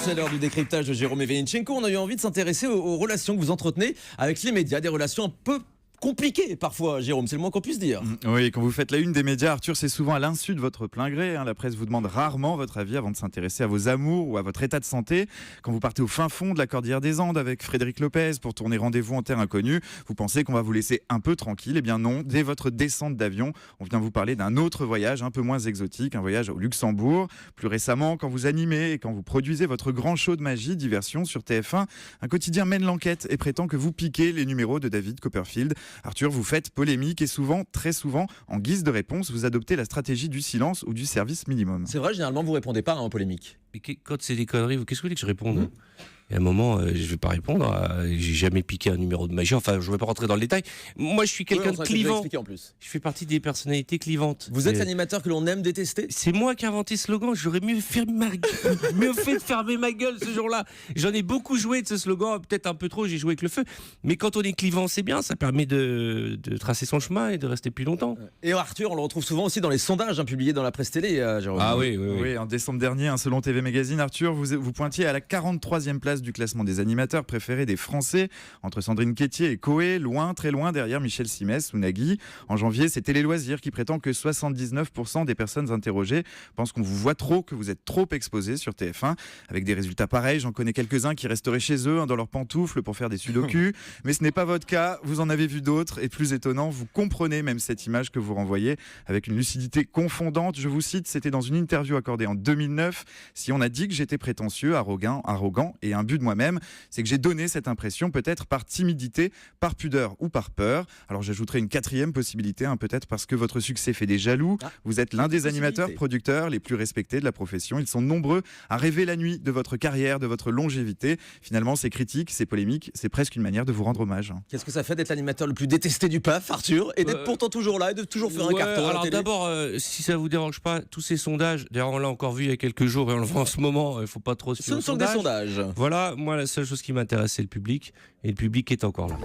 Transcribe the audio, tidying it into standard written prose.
C'est l'heure du décryptage de Jérôme Evelynchenko. On a eu envie de s'intéresser aux relations que vous entretenez avec les médias, des relations un peu compliquées parfois, Jérôme, c'est le moins qu'on puisse dire. Oui, quand vous faites la une des médias, Arthur, c'est souvent à l'insu de votre plein gré. La presse vous demande rarement votre avis avant de s'intéresser à vos amours ou à votre état de santé. Quand vous partez au fin fond de la Cordillère des Andes avec Frédéric Lopez pour tourner Rendez-vous en terre inconnue, vous pensez qu'on va vous laisser un peu tranquille. Eh bien non, dès votre descente d'avion, on vient vous parler d'un autre voyage un peu moins exotique, un voyage au Luxembourg. Plus récemment, quand vous animez et quand vous produisez votre grand show de magie, diversion sur TF1, un quotidien mène l'enquête et prétend que vous piquez les numéros de David Copperfield. Arthur, vous faites polémique et souvent, très souvent, en guise de réponse, vous adoptez la stratégie du silence ou du service minimum. C'est vrai, généralement, vous répondez pas en polémique. Mais quand c'est des conneries, qu'est-ce que vous voulez que je réponde ? Et à un moment, je vais pas répondre. J'ai jamais piqué un numéro de magie. Enfin, je vais pas rentrer dans le détail. Moi, je suis quelqu'un de clivant. En plus. Je fais partie des personnalités clivantes. Vous êtes l'animateur que l'on aime détester. C'est moi qui ai inventé ce slogan. J'aurais mieux fait de fermer ma gueule ce jour-là. J'en ai beaucoup joué de ce slogan. Peut-être un peu trop, j'ai joué avec le feu. Mais quand on est clivant, c'est bien. Ça permet de tracer son chemin et de rester plus longtemps. Et Arthur, on le retrouve souvent aussi dans les sondages publiés dans la presse télé, Jérôme. Ah oui. Oui, en décembre dernier, selon TV Magazine, Arthur, vous pointiez à la 43e place du classement des animateurs préférés des Français, entre Sandrine Quétier et Coé, loin, très loin derrière Michel Simès ou Nagui. En janvier, c'est Télé Loisirs qui prétend que 79% des personnes interrogées pensent qu'on vous voit trop, que vous êtes trop exposé sur TF1. Avec des résultats pareils, j'en connais quelques-uns qui resteraient chez eux, dans leurs pantoufles pour faire des sudoku. Mais ce n'est pas votre cas, vous en avez vu d'autres. Et plus étonnant, vous comprenez même cette image que vous renvoyez avec une lucidité confondante. Je vous cite, c'était dans une interview accordée en 2009. Si on a dit que j'étais prétentieux, arrogant et imbu de moi-même, c'est que j'ai donné cette impression, peut-être par timidité, par pudeur ou par peur. Alors j'ajouterai une 4e possibilité, peut-être parce que votre succès fait des jaloux. Vous êtes l'un des animateurs, producteurs les plus respectés de la profession. Ils sont nombreux à rêver la nuit de votre carrière, de votre longévité. Finalement, ces critiques, ces polémiques, c'est presque une manière de vous rendre hommage. Qu'est-ce que ça fait d'être l'animateur le plus détesté du PAF, Arthur, et d'être pourtant toujours là et de toujours faire un carton à la alors télé. d'abord, si ça vous dérange pas, tous ces sondages, d'ailleurs on l'a encore vu il y a quelques jours et on le voit en ce moment, il faut pas trop se fier Ce ne sont que des sondages. Voilà, moi la seule chose qui m'intéresse c'est le public, et le public est encore là.